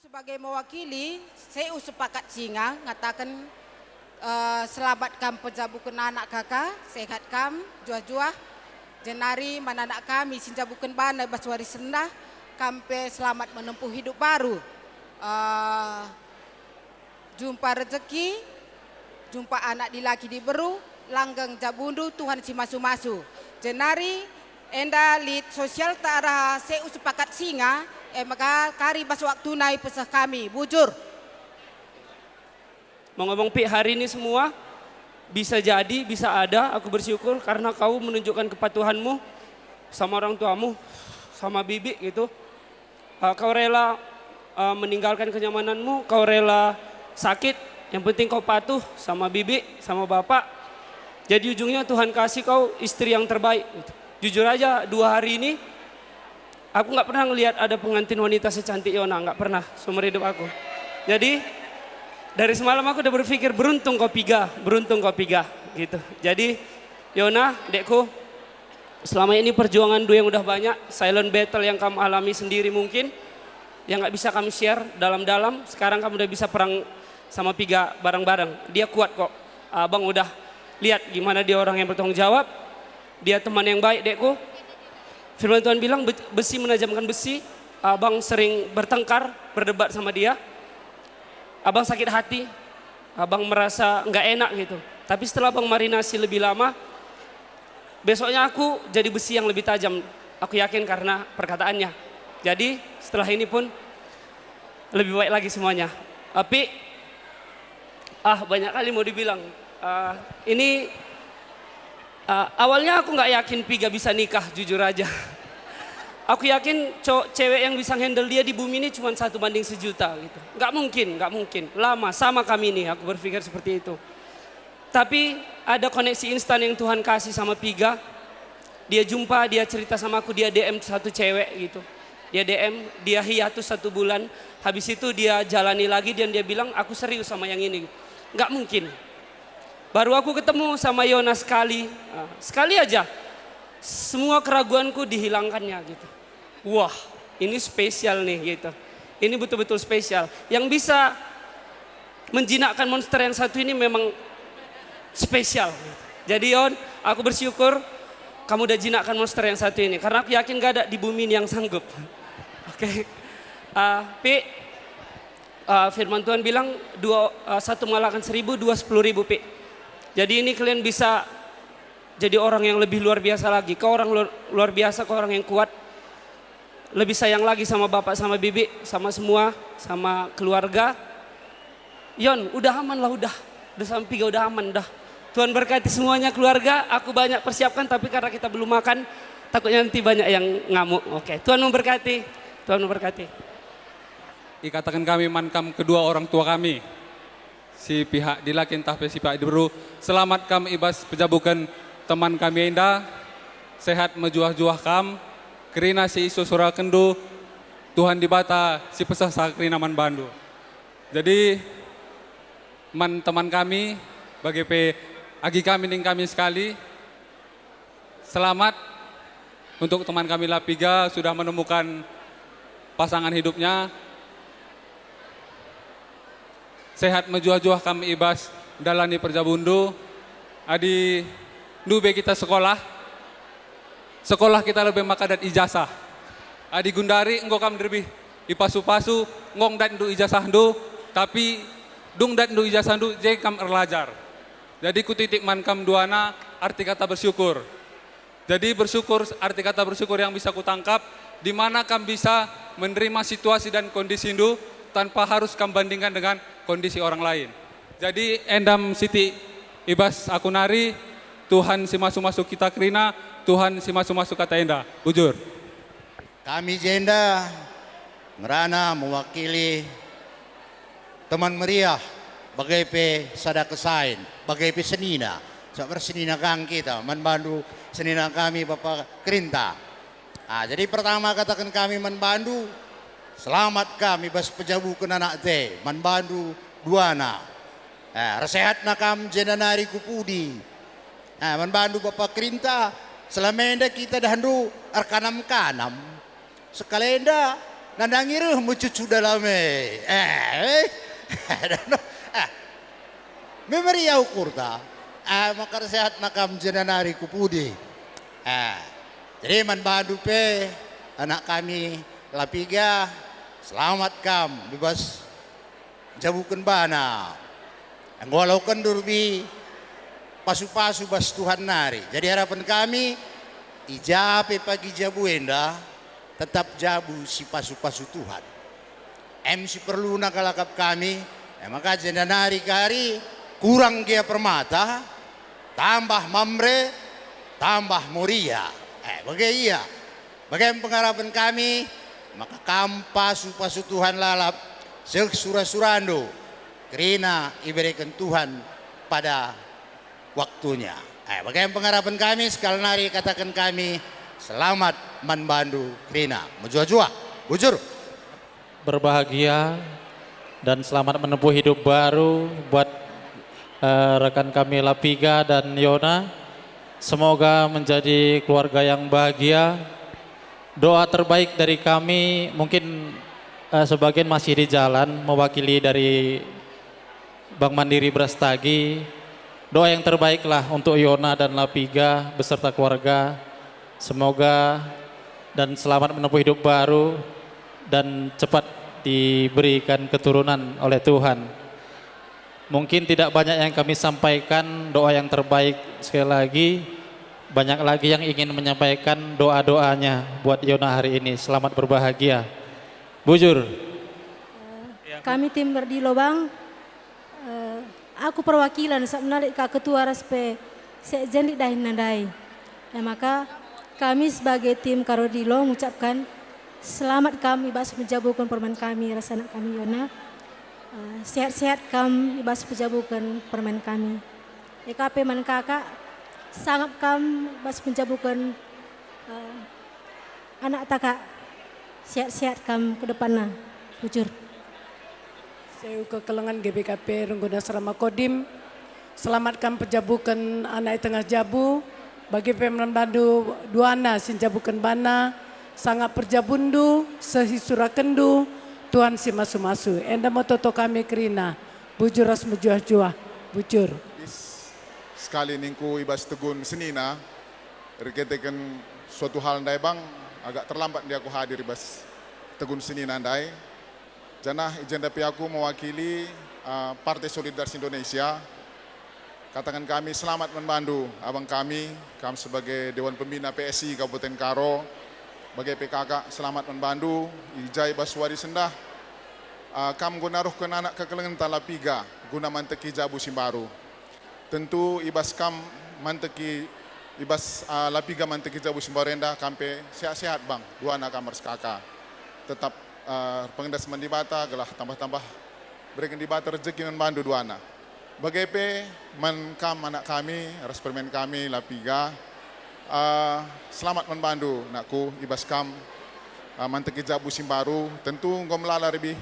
sebagai mewakili, saya sepakat singa ngatakan selamat kam pejabukan anak kakak, sehat kam, juah-juah, jenari mana anak kami sinjabukan bana baswari sendah, kampe selamat menempuh hidup baru. Jumpa rezeki, jumpa anak di laki di beru, langgeng jabundu Tuhan si masu-masu. Jenari enda lid sosial tara saya sepakat singa, maka kari bas waktu naik pesah kami, bujur. Mau ngomong Pi, hari ini semua bisa jadi, bisa ada, aku bersyukur karena kau menunjukkan kepatuhanmu sama orang tuamu, sama bibi gitu. Kau rela meninggalkan kenyamananmu, kau rela sakit, yang penting kau patuh sama bibi, sama bapak. Jadi ujungnya Tuhan kasih kau istri yang terbaik. Gitu. Jujur aja 2 hari ini, aku nggak pernah ngelihat ada pengantin wanita secantik Yona, nggak pernah seumur hidup aku. Jadi dari semalam aku udah berpikir beruntung kau Piga gitu. Jadi Yona, dekku, selama ini perjuangan yang udah banyak, silent battle yang kamu alami sendiri mungkin, yang nggak bisa kami share dalam-dalam. Sekarang kamu udah bisa perang sama Piga bareng-bareng. Dia kuat kok. Abang udah lihat gimana dia orang yang bertanggung jawab. Dia teman yang baik, dekku. Firman Tuhan bilang besi menajamkan besi. Abang sering bertengkar, berdebat sama dia. Abang sakit hati, abang merasa nggak enak gitu. Tapi setelah abang marinasi lebih lama, besoknya aku jadi besi yang lebih tajam. Aku yakin karena perkataannya. Jadi setelah ini pun lebih baik lagi semuanya. Tapi banyak kali mau dibilang. Ini awalnya aku nggak yakin Piga bisa nikah, jujur aja. Aku yakin cewek yang bisa handle dia di bumi ini cuma 1:1 juta gitu. Nggak mungkin. Lama sama kami nih, aku berpikir seperti itu. Tapi ada koneksi instan yang Tuhan kasih sama Piga. Dia jumpa, dia cerita sama aku, dia DM satu cewek gitu. Dia DM, dia hiatus 1 bulan. Habis itu dia jalani lagi dan dia bilang aku serius sama yang ini. Nggak mungkin. Baru aku ketemu sama Yona sekali aja. Semua keraguanku dihilangkannya gitu. Wah, ini spesial nih gitu. Ini betul-betul spesial. Yang bisa menjinakkan monster yang satu ini memang spesial. Gitu. Jadi Yon, aku bersyukur kamu udah jinakkan monster yang satu ini. Karena aku yakin gak ada di bumi ini yang sanggup. Oke. Pi, firman Tuhan bilang 1 mengalahkan 1000, 2 10.000 Pi. Jadi ini kalian bisa jadi orang yang lebih luar biasa lagi. Kau orang luar biasa, kau orang yang kuat. Lebih sayang lagi sama bapak, sama bibi, sama semua, sama keluarga. Yon, udah aman lah, udah sama Piga udah aman, dah. Tuhan berkati semuanya keluarga. Aku banyak persiapkan, tapi karena kita belum makan, takutnya nanti banyak yang ngamuk. Oke, Tuhan memberkati. Tuhan memberkati. Ikatakan kami mankam kedua orang tua kami. Si pihak dilakin tahpe si pihak diburu. Selamat kami ibas pejabukan teman kami indah, sehat mejuah-juah kam, kerina si isu surah kendu, Tuhan dibata si pesah sakrina man bandu. Jadi teman kami, bagi agi kami ning kami sekali, selamat untuk teman kami Lapiga sudah menemukan pasangan hidupnya. Sehat mejuah-juah kami ibas dalani perjabundu, adi nube kita sekolah kita lebih makadat ijazah. Adi gundari engkau kam derbi ipasu-pasu ngong dat ndu ijazah ndu, tapi dung dat ndu ijazah ndu jai kam erlajar. Jadi kutitik man kam duana arti kata bersyukur. Jadi bersyukur, arti kata bersyukur yang bisa kutangkap, di mana kam bisa menerima situasi dan kondisi ndu tanpa harus kam bandingkan dengan kondisi orang lain. Jadi endam siti ibas aku nari, Tuhan si masuk-masuk kita kerina, Tuhan si masuk-masuk kata enda. Bujur. Kami jenda merana mewakili teman meriah bagai pe sada kesain, bagai pe senina. Sabar senina kang kita, manbandu senina kami Bapak Kerinta. Jadi pertama katakan kami manbandu, selamat kami bas pejabu anak te, manbandu duana. Resehat nakam jenanari kupudi. Manbandu Bapak Kerinta, selamenda kita dahandu arkanam-kanam. Sekalenda nandangiru mu cucu dalame. Memori yau kurta. Makar sehat nakam jenanari kupudi. Jadi man badu pe anak kami lapiga selamat kam bebas jabukan bana. Walau kendurbi pasu-pasu bas Tuhan nari. Jadi harapan kami ijape pagi jabu enda tetap jabu si pasu-pasu Tuhan. MC perlu nakalakap kami, maka jenanari kari kurang dia permata, tambah mamre, tambah muria. Bagaimana pengharapan kami, maka pasu-pasu Tuhan lalap surah-surando, karena iberikan Tuhan pada waktunya. Bagaimana pengharapan kami, sekali nari katakan kami, selamat manbandu Krina. Mujua-jua, bujur. Berbahagia dan selamat menempuh hidup baru buat rekan kami Lapiga dan Yona. Semoga menjadi keluarga yang bahagia. Doa terbaik dari kami, mungkin sebagian masih di jalan, mewakili dari Bank Mandiri Brastagi. Doa yang terbaiklah untuk Yona dan Lapiga beserta keluarga. Semoga dan selamat menempuh hidup baru dan cepat diberikan keturunan oleh Tuhan. Mungkin tidak banyak yang kami sampaikan, doa yang terbaik sekali lagi. Banyak lagi yang ingin menyampaikan doa-doanya buat Yona hari ini. Selamat berbahagia. Bujur. Kami tim Berdilo Bang, aku perwakilan sebenarnya ketua RSP sejendik dahin nandai. Maka kami sebagai tim Karodilo mengucapkan selamat kami ibas menjabukan permen kami rasa anak kami Yona. Sehat-sehat kami ibas menjabukan permen kami. EKP man kakak sangat kami ibas menjabukan anak takak. Sehat-sehat kami ke depannya. Bujur. Saya kekelengan GBKP Rengguna Serama Kodim. Selamatkan pejabukan anak tengah jabu. Bagi Pembandu Duana sinjabukan bana. Sangat perjabundu, sehisura kendu, Tuhan si masu-masu. Enda mototo kami kerina, bujur ras mejuah-juah, bujur. Sekali ningku ibas tegun senina, reketekan suatu hal ndai bang, agak terlambat dia aku hadir ibas tegun senina ndai. Janah ijen tapi aku mewakili Partai Solidaritas Indonesia. Katakan kami selamat membantu abang kami sebagai Dewan Pembina PSI Kabupaten Karo. Bagai PKK selamat membantu, ijai baswari sendah, kam gunaruh ke anak kekelengan Talapiga, guna manteki jabu simbaru. Tentu ibas kam manteki, ibas Lapiga manteki jabu simbaru endah, kampe sehat-sehat bang, dua anak kamar sekaka. Tetap pengendas mendibata, gelah tambah-tambah berikan dibata rezeki membantu dua anak. Bagai kam anak kami, ras permen kami Lapiga, selamat membantu nakku ibas kam manteki jabu simbaru. Tentu engkau melala lebih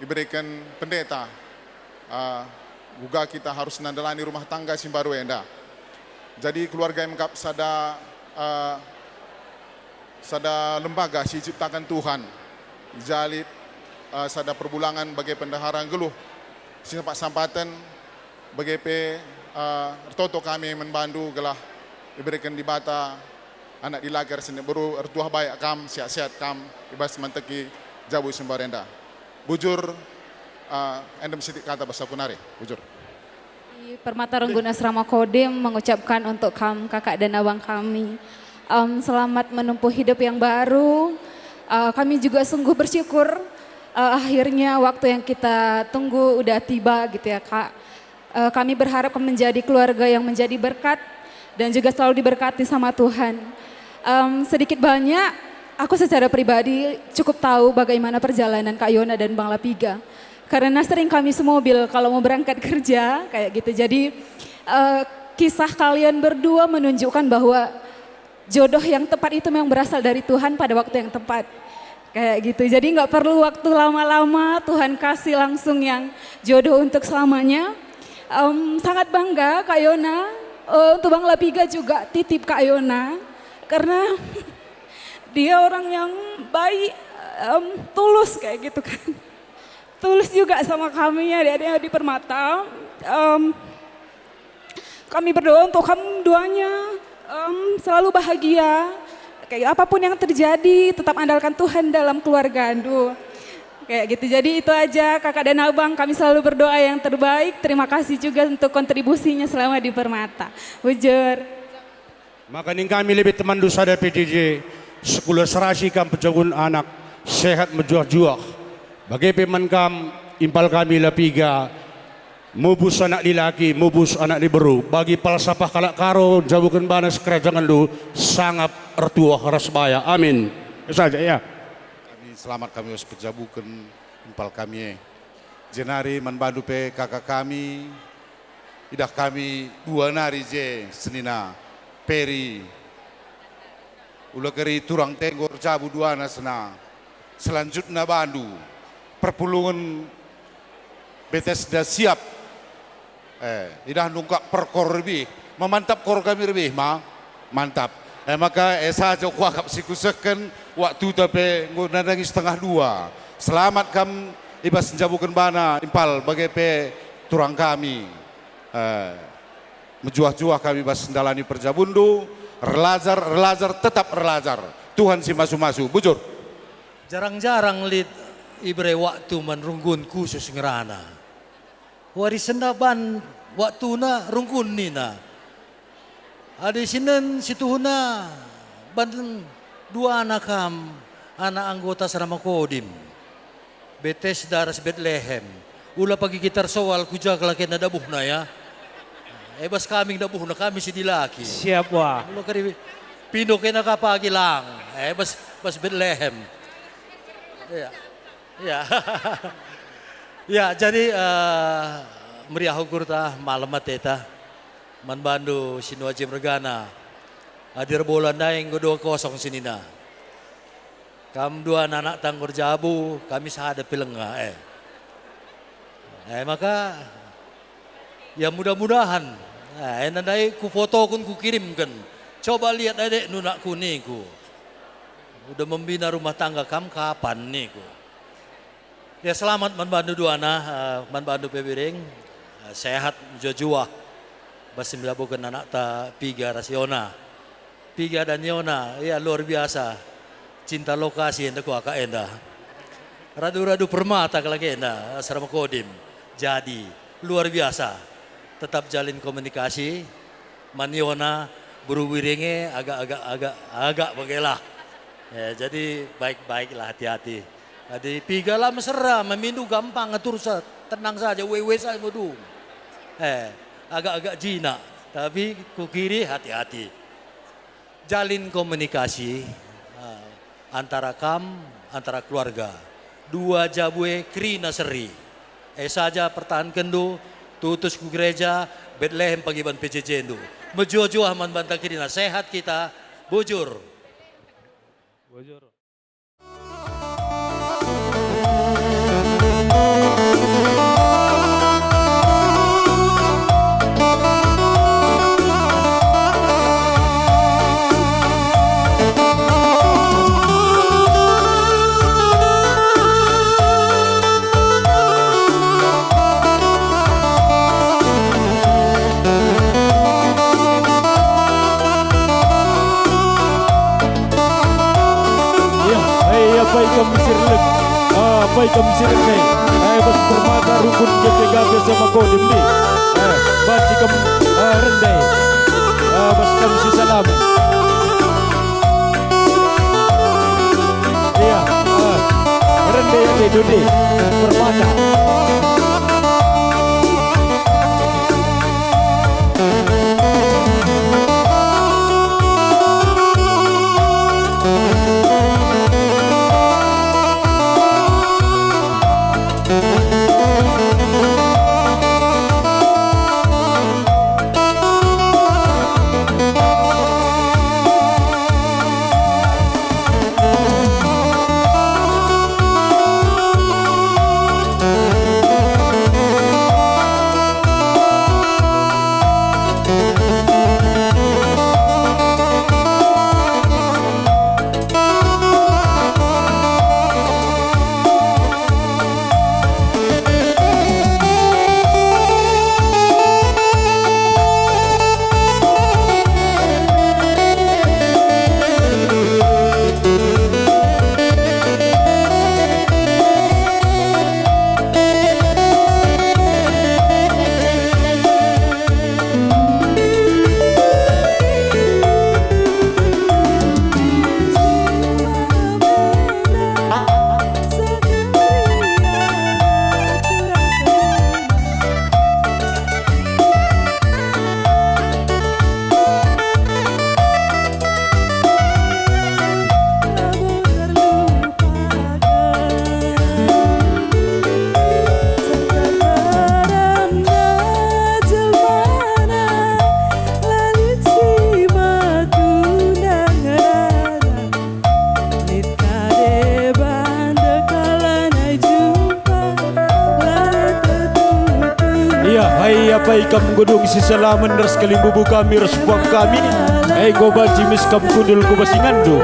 diberikan pendeta juga kita harus nandalani rumah tangga simbaru enda. Jadi keluarga MKAP sada lembaga si ciptakan Tuhan jalid sada perbulangan bagai pendahara geluh siapa sampatan bagai toto kami membantu gelah diberikan di bata anak di lagar sini baru ertuah baik kam sehat-sehat kam ibas manteki jabu sembarenda. Bujur endem sitik kata bahasa kunari. Bujur. Permata Rengguna Serama Kodim mengucapkan untuk kakak dan abang kami selamat menempuh hidup yang baru. Kami juga sungguh bersyukur akhirnya waktu yang kita tunggu udah tiba gitu ya kak. Kami berharap menjadi keluarga yang menjadi berkat dan juga selalu diberkati sama Tuhan. Sedikit banyak, aku secara pribadi cukup tahu bagaimana perjalanan Kak Yona dan Bang Lapiga. Karena sering kami semobil kalau mau berangkat kerja kayak gitu. Jadi kisah kalian berdua menunjukkan bahwa jodoh yang tepat itu memang berasal dari Tuhan pada waktu yang tepat. Kayak gitu, jadi nggak perlu waktu lama-lama, Tuhan kasih langsung yang jodoh untuk selamanya. Sangat bangga Kak Yona. Untuk Bang Lapiga juga titip Kak Yona karena dia orang yang baik, tulus kayak gitu kan. Tulus juga sama kami ya adik-adik di Permata. Kami berdoa untuk kamu duanya selalu bahagia. Kayak apapun yang terjadi tetap andalkan Tuhan dalam keluarga Andu. Kayak gitu, jadi itu aja kakak dan abang, kami selalu berdoa yang terbaik. Terima kasih juga untuk kontribusinya selama di Permata. Bujur. Makanin kami lebih teman dosa dari PTJ, sekolah serasi kam pejagun anak, sehat menjuah-juah. Bagai peman kam, impal kami lapiga, mubus anak lelaki, mubus anak liberu. Bagi palsapah kalak karo, jabukan banas kerajaan lu, sangat ertuah rasbaya. Amin. Itu saja ya. Selamat kami harus pejabukan impal kami. Jenari manbandu pe kakak kami. Idah kami dua nari je senina peri. Ula keri turang tenggor jabu dua nasena. Selanjutnya bandu. Perpulungan Bethesda siap. Idah nungkak perkor lebih. Memantap kor kami lebih mantap. Maka saja kuakap sikuseken waktu tapi ngunandangi setengah dua. Selamat kam ibas menjabukan bana impal bagai pe turang kami. Menjuah-juah kami ibas mendalani perjabundu. Relajar tetap relajar. Tuhan si masu-masu. Bujur. Jarang-jarang lid ibre waktu menrunggun khusus ngerana. Warisan ban waktu na runggun nina. Ada sinen situhuna bandeng dua anak anak anggota Serama Kodim. Bethesda ras Bethlehem. Ula pagi gitar soal kuja kelaki na dabuhna ya. Bas kami dabuhna kami si dilaki. Siap wah. Ula kari pino kena kapagi lang. Bas Bethlehem. Ya. Ya. Ya jadi meriah ukur ta malam mateta. Manbandu Sinuaji Mergana. Hadir bola naing 2-0 sinina. Kam dua anak tanggur jabu, kami sahada pilengah. Maka ya mudah-mudahan. Nandai ku foto kun ku kirimkan. Coba lihat adek nunak kuniku. Udah membina rumah tangga kam kapan niku. Ya selamat manbandu dua anak, manbandu pebiring. Sehat jua-jua. Basi melabukan anak ta Piga Rasiona. Piga dan Yona, ya luar biasa. Cinta lokasi yang aku akak enda. Radu-radu Permata kalaki enda, Serama Kodim. Jadi luar biasa. Tetap jalin komunikasi. Maniona beruwiringe agak bagailah. Ya, jadi baik-baiklah hati-hati. Jadi Piga lah mesra, memindu gampang ngatur tenang saja, wewe saya mudu. Agak-agak jinak, tapi ku kiri hati-hati. Jalin komunikasi antara keluarga. Dua jabue krina seri. Saja pertahankan du, tutus ku gereja, Bethlehem pagiban PJJ du. Menjual-jual aman bantah kirina, sehat kita, bujur. Bujur. Baik kami sirek bas Permata rukun GPGB sama Kodim ni. Baci kami rendai. Bas kami si salam. Iya, rendai yang di dunia Permata. Ya, hai apa ikam godong sisalaman ras kalimbubu kami ras puak kami. Hai goba jimis kam kundul ku basingandu.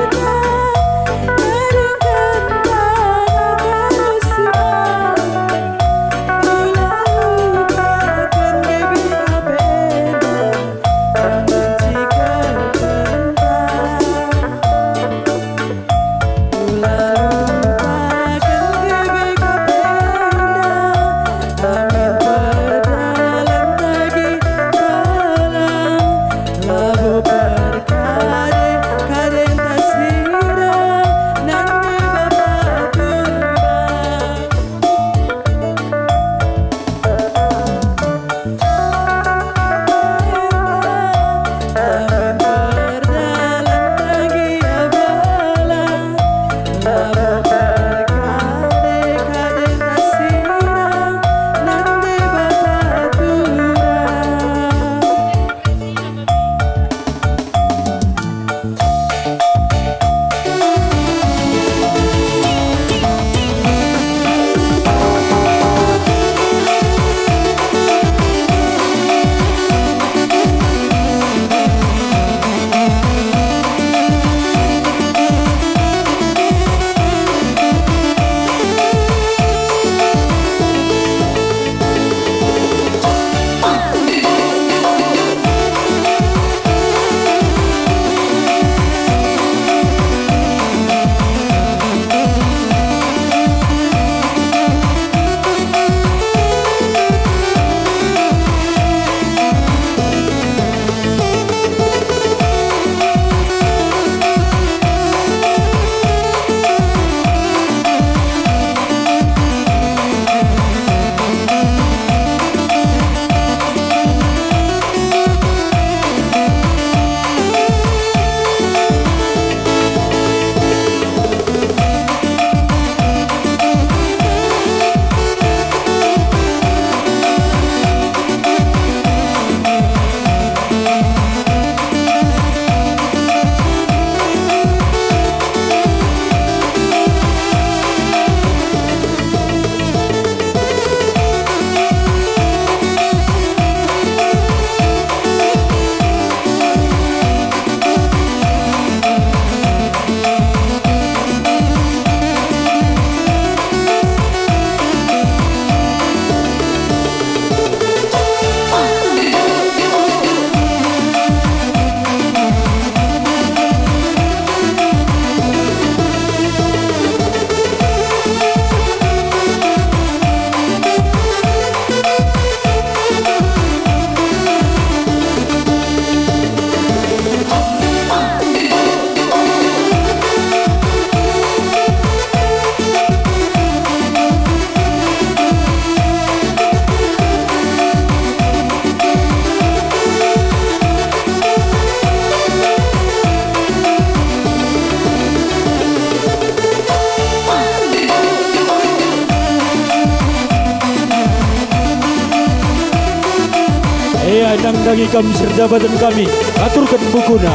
Nang dangi kami serdabatan kami aturkan bukuna.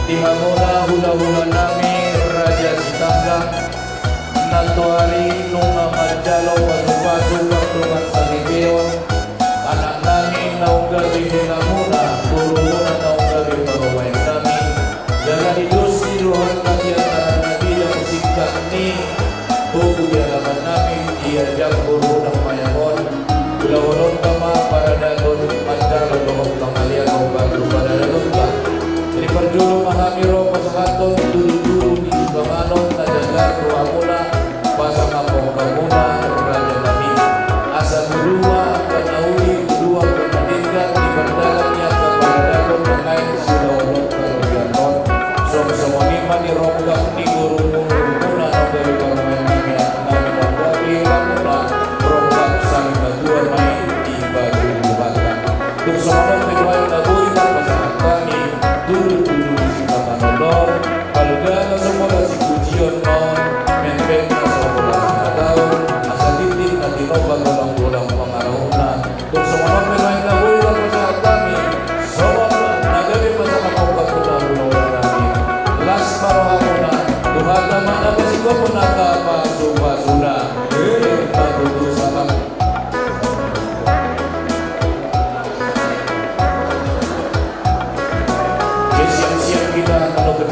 Dihamuna hula-hula nami Raja Sitanggang Natuari nunga madalo Wasupasu Waktuman Sagibeo Anak nami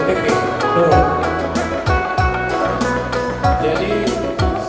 DP. Turun. Jadi bisa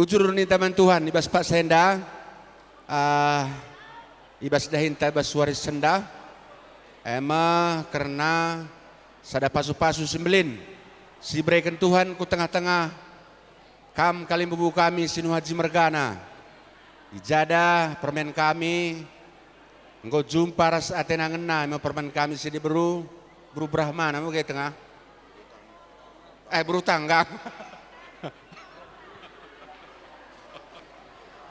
bujur ni teman Tuhan, ibas Pak Senda, ibas dahin tabas waris senda, karena sada pasu-pasu sembelin, si berikan Tuhan ku tengah-tengah, kam kali bubu kami sinu haji mergana, ijadah permen kami, engkau jumpa ras atena ngena, mau permen kami sini beru Brahmana, mau kayak tengah, beru tangga.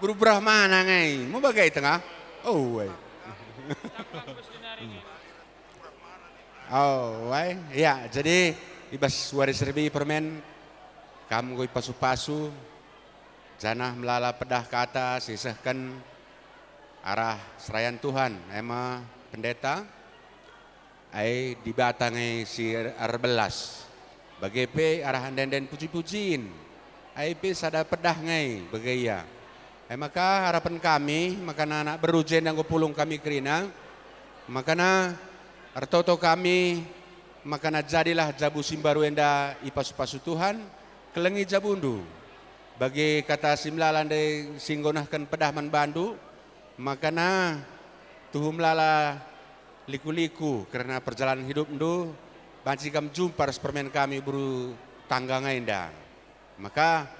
Berubah mana ngai? Mau bagai tengah? Oh, wai. Oh, wai. Ya, jadi ibas waris serbi permen, kamu goi pasu-pasu, janah melala pedah kata, sisahkan arah serayan Tuhan. Ema pendeta, ai dibatangai si arbelas. Bagai arahan den puji-pujiin, ai pe sada pedah ngai bagaya. Maka harapan kami, maka anak berujen yang pulung kami kerina, maka artoto kami, maka jadilah jabu simbaru enda ipasu-pasu Tuhan, kelengi jabundu. Bagi kata simlalan de singgonahkan pedahman bandu, maka tuhum lala liku-liku karena perjalanan hidup ndu, banci kam jumpa permen kami buru tangga ngainda. Maka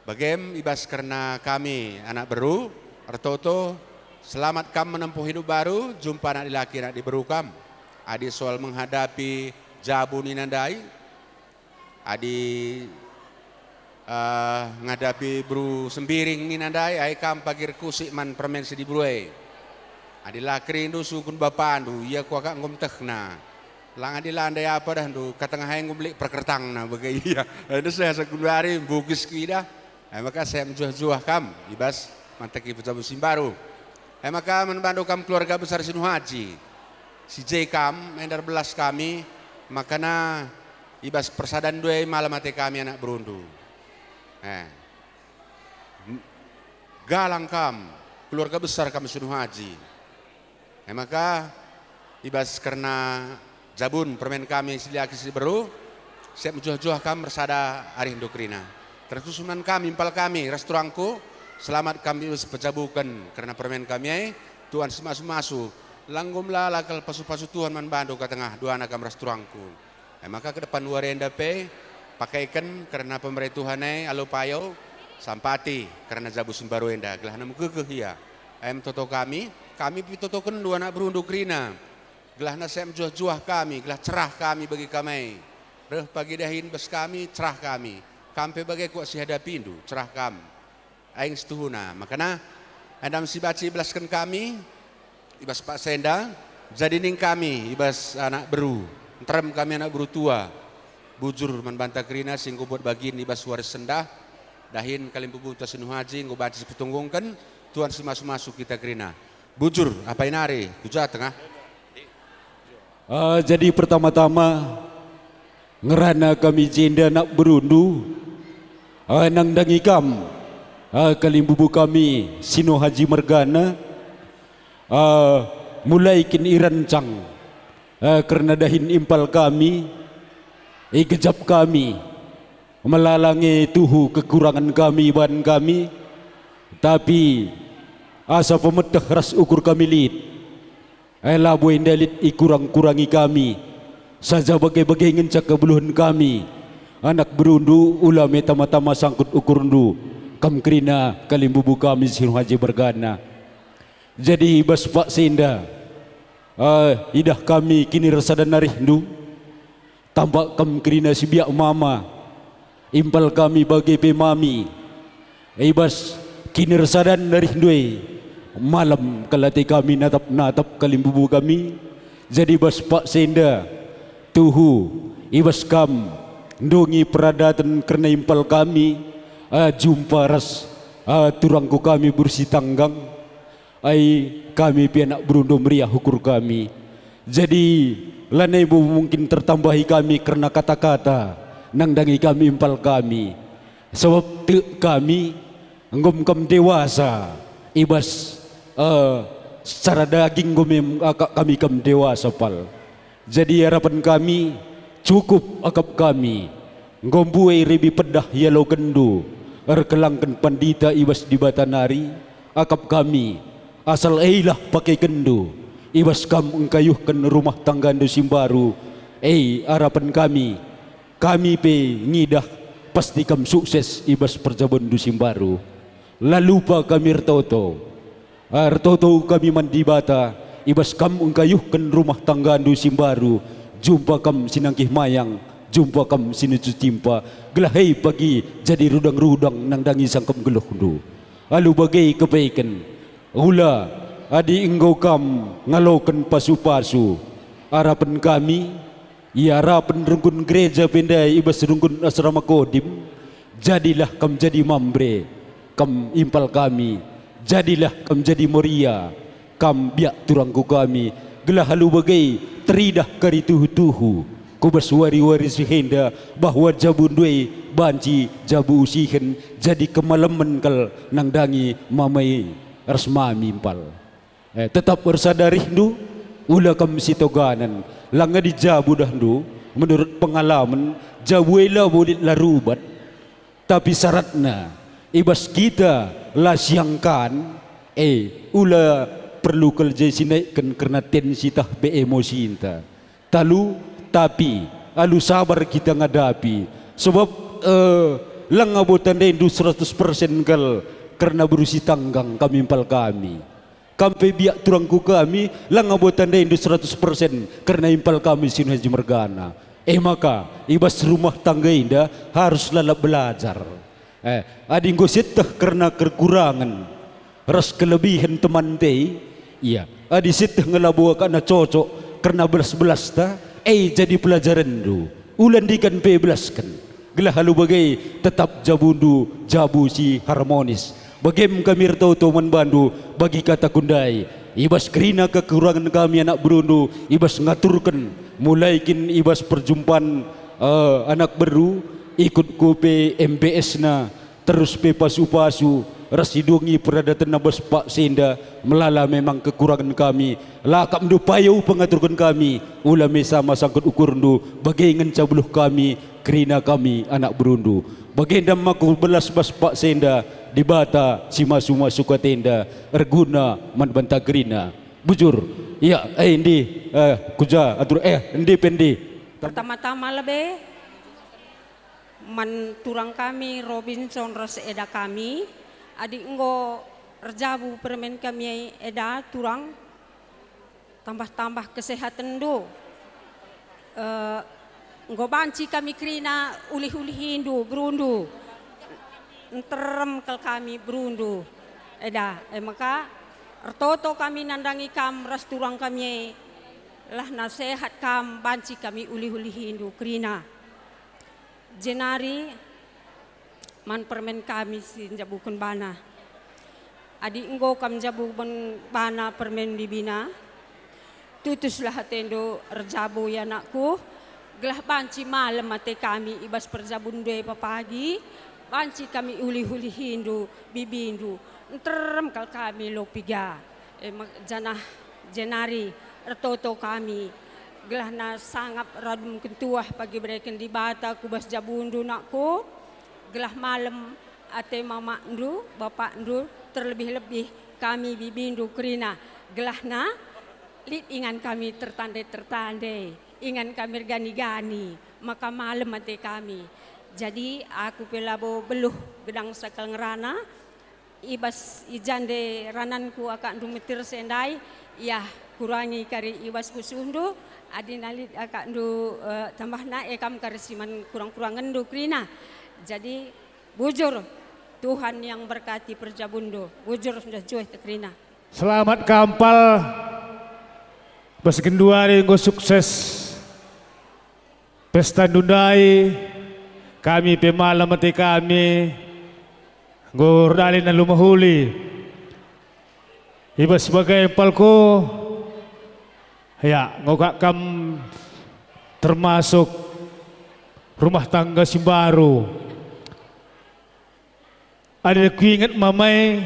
bagem ibas karena kami anak baru, artoto selamat kam menempuh hidup baru, jumpa anak laki anak diberukam. Adi soal menghadapi jabu ninandai, adi ngadapi bru sembiring ninandai, ai kam pagir kusik man permen sedi bruai. Adi lakri indu sukun bapandu, iya kuaka ngom tekna. Lang adi landai apa dah ndu, katengah hai ngom lik perkertang na bagai iya. Itu saya sekunari bugis kita. Maka saya menjuah-juah kam, ibas manteki pejabu Simbaru. Maka membantu kami keluarga besar Sinu Haji. Si J kam, endar belas kami, makana ibas persadan dua malam mati kami anak berundu. Galang kam, keluarga besar kami Sinu Haji. Maka ibas karena jabun permen kami siliaki si beru, siap menjuah-juah kami bersada hari Hindukrina. Tersusunan kami, impal kami, restoranku, selamat kami pejabukan karena permen kami, Tuhan semasu-masu, langgum lakal pasu-pasu Tuhan membantu ke tengah dua anak kami restoranku. Maka ke depan luar endape, pakaikan karena pemerintah alupayo, sampati karena jabu Simbaru enda, gelah namu kekehia. Toto kami pitotokan dua anak berunduk rina. Gelah nasem juah-juah kami, gelah cerah kami bagi kami. Reh pagi dahin bes kami, cerah kami. Kampe bagai kuat si hadapindu, cerah kami. Aing setuhuna. Makanya, andam si baci belaskan kami, ibas Pak Senda, jadi ning kami, ibas anak beru. Nterem kami anak beru tua. Bujur membantah kerina, singgu buat bagian ibas waris sendah. Dahin kalim bubuta Sinu Haji, ngobaci sepetunggungkan, Tuhan semasuk-masuk kita kerina. Bujur, apa inari? Kuja tengah. Jadi pertama-tama ngerana kami jenda nak berundu nang dangikam kalimbubu kami Sinu Haji Mergana mulai kini rancang karena dahin impal kami gejap kami melalangi tuhu kekurangan kami ban kami tapi asa pemetah ras ukur kami lid labu indalit ikurang-kurangi kami saja bagai-bagai ngencak kebuluhan kami anak berundu ulame tama-tama sangkut ukurundu kam kerina kalimbubu kami Sinu Haji Mergana. Jadi ibas Pak Senda idah kami kini resada narindu tampak kam kerina si biak mama impal kami bagai pemami ibas kini resadan narindu malam kelati kami natap kalimbubu kami. Jadi ibas Pak Senda tuhu ibas kam ndongi peradatan kerana impal kami jumpa ras turangku kami bersih tanggang kami pianak berundu meriah hukur kami. Jadi lanai bu mungkin tertambahi kami karena kata-kata nang dangi kami impal kami sebab kami anggom kam dewasa ibas secara daging kami kam dewasa pal. Jadi harapan kami cukup akap kami ngombuai ribi pedah yalau kendu erkelangkan pandita ibas di batanari akap kami asal eilah pakai kendu ibas kam engkayuhkan rumah tangga ndu Simbaru harapan kami pe ngidah pasti kam sukses ibas perjaban ndu Simbaru lalu pa kami ertoto kami mandi bata ibas kam engkayuhkan rumah tangga ndu Simbaru jumpa kam sinangkih mayang jumpa kam sinucu timpa gelahai pagi jadi rudang-rudang nang dangi sangkam geluh ndu alu bagai kebaikan ula adi engkau kam ngalokan pasu-pasu harapan kami harapan rungkun gereja pendai ibas rungkun asrama kodim jadilah kam jadi mambre kam impal kami jadilah kam jadi moria kam biak turangku kami gelah halu bagai teridah kari tuhu-tuhu kubas wari-wari sihenda bahwa jabu ndui banci jabu usihen jadi kemalaman kal nang dangi mamai rasmami impal tetap bersadari ndu ula kam sitoganan langa di jabu dah ndu menurut pengalaman jabu ela boleh larubat tapi syaratnya ibas kita lah siangkan ula perlu kerja sinaikkan karena tensi tah be emosi inta talu tapi alu sabar kita ngadapi sebab lang abotan dendu 100% kal karena berusi tanggang kami impal kami kampe biak turangku kami lang abotan dendu 100% karena impal kami Sinu Haji Mergana maka ibas rumah tangga indah harus lalap belajar ading gositah karena kekurangan ras kelebihan teman teh iya adi sitah ngelabu kana cocok karena belas-belas ta jadi pelajaran du ulan dikan pe belaskan gelah halu bagai tetap jabundu jabu si harmonis bagem kami rtauto manbandu bagi kata kundai ibas kerina kekurangan kami anak berundu ibas ngaturkan mulai kin ibas perjumpaan anak beru ikut ku pe MPS na terus pe pasu-pasu rasidungi peradatan nabas Pak Senda melala memang kekurangan kami lakap ndu payau pengaturkan kami ulame sama sangkut ukur ndu bagai ngencabuluh kami kerina kami anak berundu bagendam maku belas bas Pak Senda di bata sima-suma suka tenda erguna man banta gerina bujur iya endi kuja atur endi pendi pertama-tama lebih man turang kami Robinson ras eda kami adik enggo rejabu permen kami eda turang tambah-tambah kesehatan do enggo banci kami kerina ulih-ulih Hindu berundu terem kal kami berundu eda maka ertoto kami nandangi kam ras turang kami lah nasihat kam banci kami ulih-ulih Hindu kerina jenari man permen kami si jabukun bana adik enggo kam jabukun bana permen bibina tutuslah hatendo rejabu ya anakku gelah banci malam mate kami ibas perjabun dua papagi banci kami uli-uli Hindu bibindu terem kal kami lo piga janah jenari ertoto kami gelah na sangap radum kentuah pagi bereken di bata kubas jabundu nakku gelah malam ate mama ndu bapak ndu terlebih-lebih kami bibindu kerina gelah na lit ingan kami tertandai ingan kami gani-gani maka malam ate kami jadi aku pelabo beluh gedang sakal ngerana ibas ijande rananku akak ndu metir sendai ya kurangi kari ibas kusundu adinalit akak ndu tambahna ekam kari siman kurang-kurang ngendu krina jadi bujur Tuhan yang berkati perjabundo bujur sudah juih tekrina selamat kampal bas genduari nggo sukses pesta ndundai kami pemalam mati kami nggo dalin na lumahuli iba sebagai palko ya ngokak kam termasuk rumah tangga si baru ada ku ingat mamai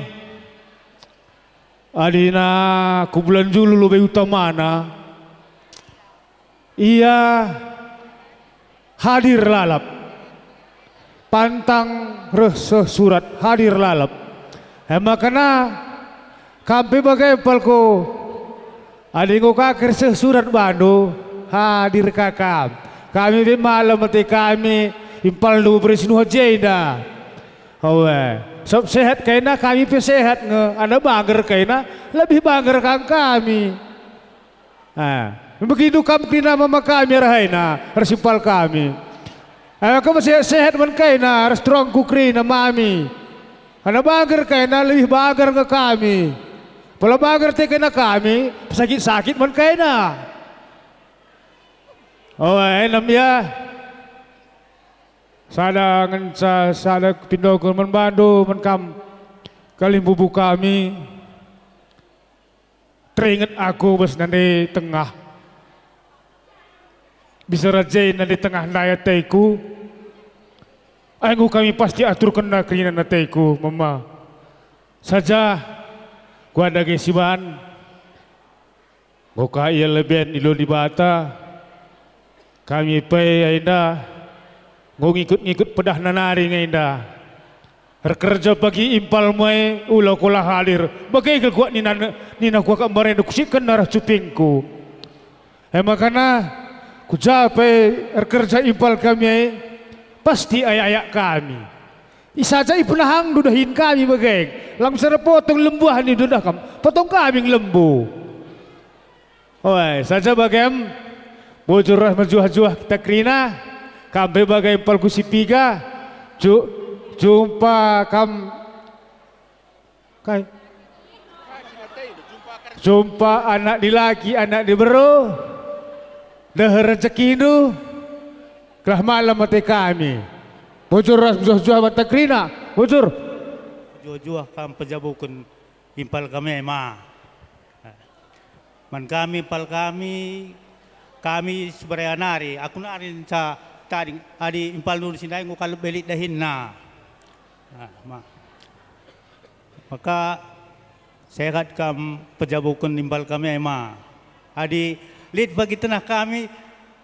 adina ku bulan Julu lebih utamana ia hadir lalap pantang resah surat hadir lalap makana kampe bagai palko adingo kakir surat bandu hadir kakam kami di malam mati kami impal du berisinu hajeda sob sehat kaina kami pe sehat nge anda bangger kaina lebih bangger kang kami begitu kami kina mama kami rahaina resimpal kami kamu sehat man kaina restrong kukrina mami anda bangger kaina lebih bangger ke kami kalau bangger te kaina kami sakit-sakit man kaina enam ya sada ngenca sada pindogon manbandu menkam kalim bubu kami teringat aku bos nanti tengah bisa rajain nanti tengah naya teiku aku kami pasti atur kena kerina na teiku mama saja gua ada gesiban goka ia leben ilo di bata kami pe aida ngikut-ngikut pedah nanari ngainda kerja bagi impal mai ulah kula hadir bagai kuat nina kuat kambare kusikan narah cupingku makana ku jape kerja impal kami pasti ayak-ayak kami isaja ipunahang dudahin kami bagai langsung potong lembuhan ni dudah kam potong kambing lembu saja bagam bujur majuah-juah kita kerina kampe bagai palku sipiga jumpa kam kai jumpa anak di laki anak di beru dah rezeki itu kelah malam mati kami bujur majuah-juah mata kerina bujur jua kam pejabukun impal kami ma. Man kami impal kami sebagai nari. Aku nari sa tadi adi impal nur sindai ngukal belit dahin na. Maka sehat kam pejabukun impal kami ma. Adi lid bagi tanah kami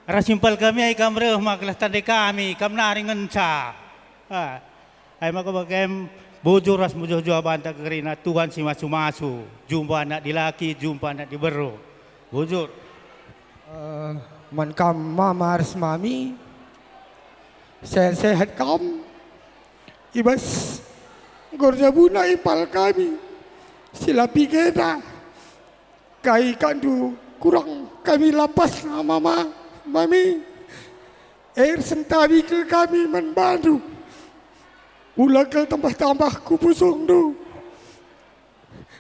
rasimpal kami ay kamreh maklah tanda kami kam nari ngenca. Ay maka bakem bujur ras mujuh jua banta kerina Tuhan si masu-masu. Jumpa anak dilaki, jumpa anak diberu. Bujur. Man kam mama ras mami. Sehat kam. Ibas gorjabuna ipal kami. Sila pigena. Kai kandu kurang kami lapas na mama. Mami. Air sentawi ke kami membantu. Ulakal tambah-tambah kupusung tu.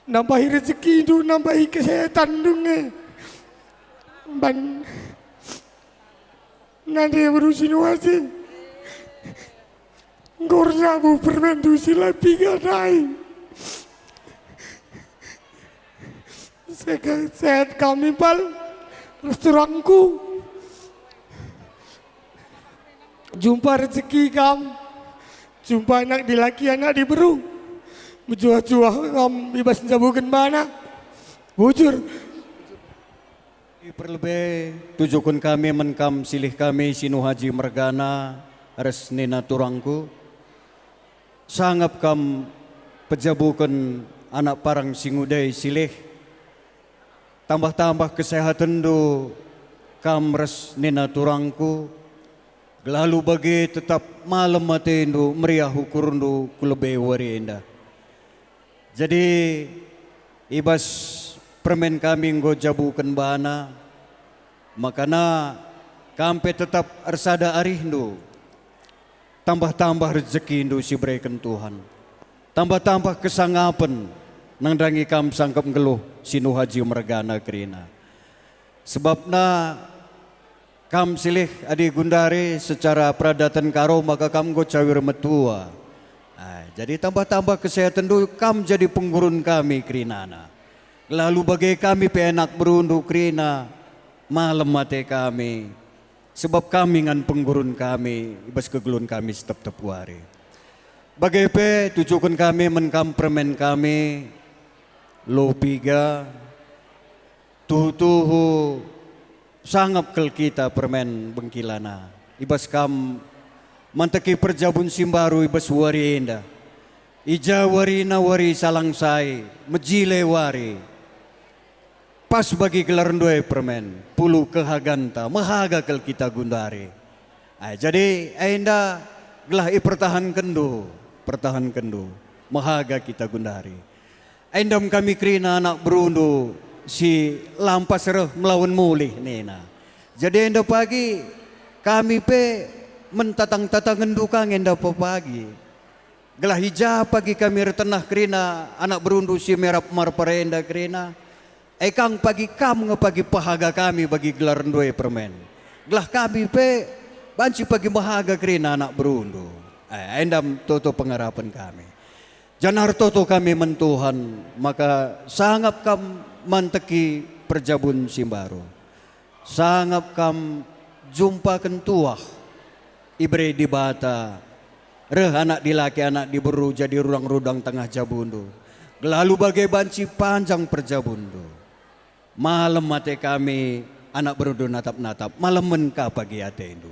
Nambahi rezeki tu, nambahi kesehatan tu. Ban nanti berusin wasi. Gorjabu permen tu sila piga naik. Sehat kami pal restoranku. Jumpa rezeki kami. Jumpa anak dilaki, anak diberu. Berjuah-juah kam bebas jabukan mana. Bujur. Perlebih tujukan kami menkam silih kami Sinu Haji Mergana res nina turangku. Sangap kam pejabukan anak parang singudai silih. Tambah-tambah kesehatan do kam res nina turangku. Lalu bagi tetap malam mati indu meriah ukurundu kulebe wari indah. Jadi ibas permen kami nggo jabukan bana. Makana kampe tetap arsada arihndu. Tambah-tambah rezeki indu si berikan Tuhan. Tambah-tambah kesangapan nang dangi kam sangkap ngeluh Sinu Haji Mergana kerina. Sebabna kam silih adi gundari secara peradatan karo maka kam go cawir metua. Jadi tambah-tambah kesehatan dulu kam jadi penggurun kami kerinana. Lalu bagai kami penak berundu kerina malam mate kami. Sebab kami ngan penggurun kami ibas kegelun kami setep tepuari. Bagai pe tujukan kami menkam permen kami lopiga tuhu sangap kel kita permen bengkilana. Ibas kam manteki perjabun simbaru ibas wari indah. Ija wari na wari salangsai, mejile wari. Pas bagi gelar dua permen, pulu kehaganta, mahaga kel kita gundari. Jadi indah gelah pertahan kendu, mahaga kita gundari. Endam kami kerina anak berundu si lampas reh melawan mulih nena. Jadi enda pagi kami pe mentatang-tatang endukang enda pagi. Gelah hijab pagi kami retenah kerina anak berundu si merap marparenda kerina. Ekang pagi kam ngepagi pahaga kami bagi gelar dua permen. Gelah kami pe banci pagi mahaga kerina anak berundu. Endam toto pengharapan kami. Janar toto kami mentuhan maka sangap kam manteki perjabun simbaru. Sangap kam jumpa kentuah ibre di bata. Reh anak dilaki anak diberu jadi rudang-rudang tengah jabundu. Lalu bagai banci panjang perjabundu. Malam mate kami anak berudu natap-natap. Malam menka pagi ate indu.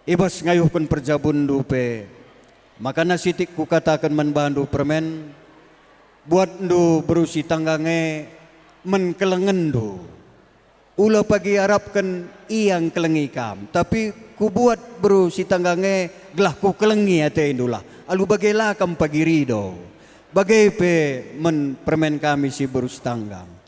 Ibas ngayuhkan perjabundu pe. Maka nasitik ku katakan menbandu permen. Buat ndu berusi tanggange menkelengendu. Ula pagi harapkan iyang kelengi kam. Tapi ku buat bro si tanggange gelah ku kelengi ate indulah. Alu bagailah kam pagi rido. Bagai pe men permen kami si berus tanggang.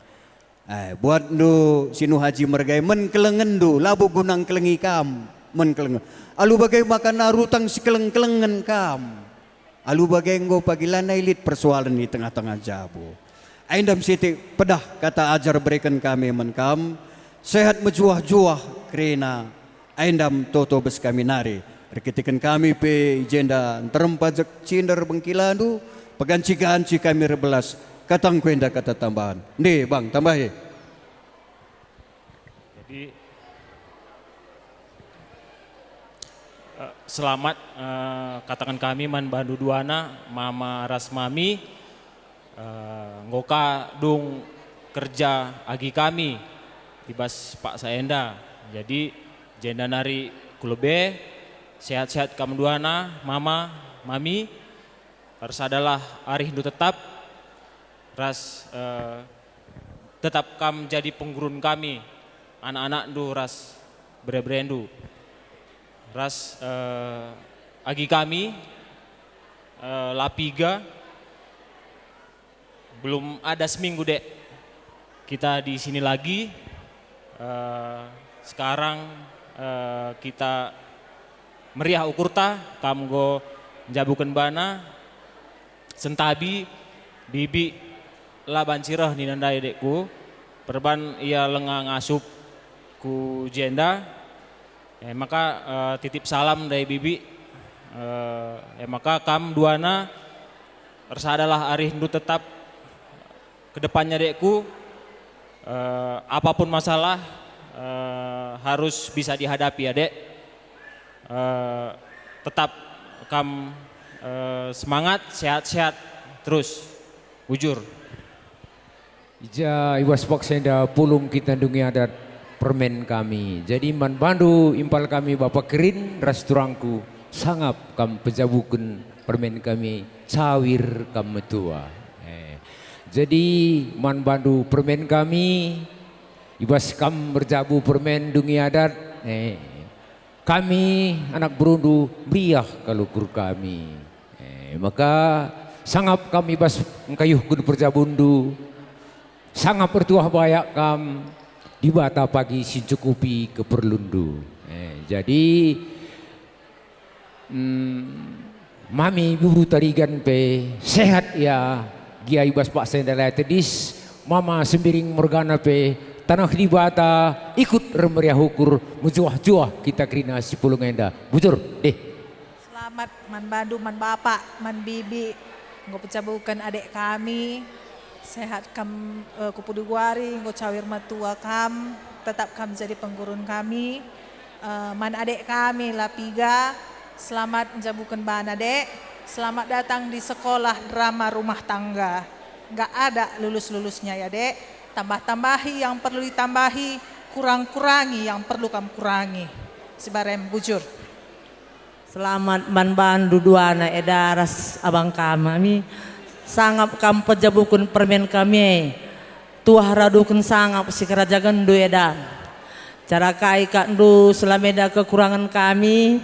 Buat ndu Sinu Haji Mergai men kelengendu labu gunang kelengi kam men keleng. Alu bagai makan narutang si keleng-kelengen kam. Alu bagai nggo pagi lanai lit persoalan di tengah-tengah jabu. Aindam siti pedah kata ajar berikan kami menkam. Sehat mejuah-juah kerina aindam toto bes kami nari. Rekitikan kami pe jenda terempajak cinder bengkilandu peganci kami rebelas, katang kuenda kata tambahan. Nih bang, tambahin. Jadi selamat katakan kami man bandu duana mama rasmami ngoka dung kerja agi kami tibas Pak Saenda. Jadi jenda nari kulebe sehat-sehat kamu duana mama mami harus adalah arih hindu tetap ras tetap kam jadi penggurun kami anak-anak du ras bre-brendu ras agi kami lapiga belum ada seminggu dek kita di sini lagi. Sekarang kita meriah ukurta kamgo jabukan bana sentabi bibi laban cirah ni nandai dekku perban ia lengang asup ku jenda maka titip salam dari bibi maka kam duana adalah arih hindu tetap kedepannya dekku apapun masalah harus bisa dihadapi ya dek. Tetap kam semangat sehat-sehat terus bujur. Ija iwas paksenda pulung kita dungi adat permen kami. Jadi man bandu impal kami bapak kerin ras turangku sangap kam pejabukan permen kami cawir kam metua. Jadi man bandu permen kami ibas kam berjabu permen dungi adat kami anak berundu meriah kalukur kami maka sangap kami ibas ngkayuh kudu perjabundu sangap bertuah bayak kam di bata pagi sincukupi keperlundu jadi mami bubu tarigan pe sehat ya Gia ibas Pak Sendela tedis mama sembiring morgana pe tanah di bata ikut remeriah ukur menjuah-juah kita kerina si pulung enda bujur Selamat man bandu man bapak man bibi nggo pecabukan adik kami sehat kam kupudu guari nggo cawir matua kam tetap kam jadi penggurun kami man adik kami lapiga selamat menjabukan bana dek. Selamat datang di sekolah drama rumah tangga. Nggak ada lulus-lulusnya ya dek. Tambah-tambahi yang perlu ditambahi, kurang-kurangi yang perlu kamu kurangi. Sibarem bujur. Selamat man bandu duana edaras abang kami. Sangap kam pejabukun permen kami. Tuah radukun sangap si kerajagan du eda. Cara kai kak du selameda kekurangan kami.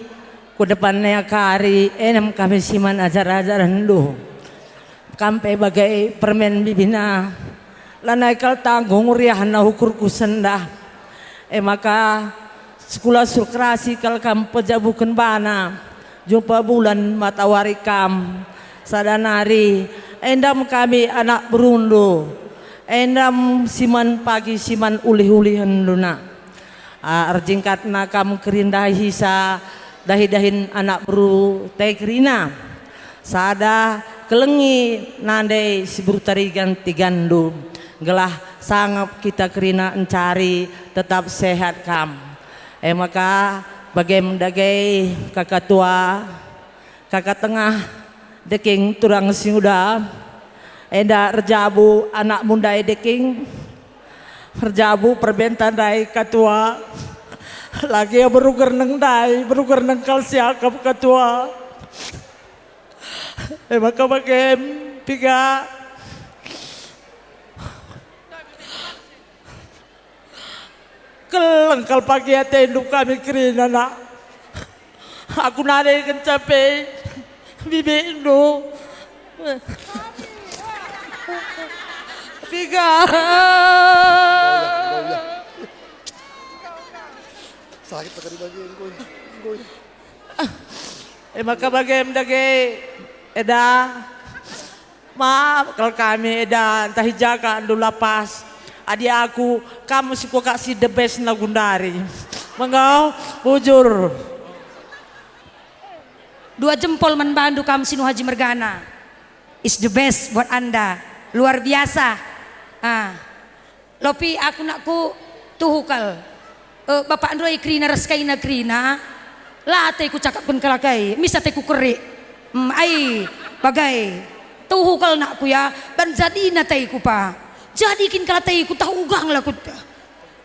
Ku depannya kari enam kami siman ajar-ajaran du kampe bagai permen bibina lanai kal tanggung riah na hukur kusendah maka sekolah surkrasi kal kam pejabukan bana jumpa bulan matawari kam sadanari endam kami anak berundu endam siman pagi siman ulih-ulihan luna arjingkatna kam kerindahi sa dahi-dahin anak buru tegrina sada kelengi nandai si buru tarigan tigandu gelah sangap kita kerina encari tetap sehat kam maka bagai kakak tua kakak tengah deking turang siuda enda rejabu anak munda deking rejabu perbentan dai katua lagi ya beruger neng dai, beruger neng kalsiakap ketua. Maka bagai tiga kelengkal pagi ate induk kami kerina nak. Aku nade ikan capek, bibi induk. Tiga. Sakit pada bagian gue. Maka bagian dage eda maaf kalau kami eda entah jaga andu lapas adik aku kamu sih kok kasih the best na gundari mengau bujur 2 jempol menbandu kamu sinu Haji Mergana is the best buat Anda. Luar biasa. Lopi aku nakku tuhukal. Bapak androi krina reskaina krina. Late ku cakap pun kalakai. Misa te ku kerik. Ai bagai. Tuhukal nakku ya. Dan jadi natai ku pa. Jadikin kalatai ku tahu ugang lah ku.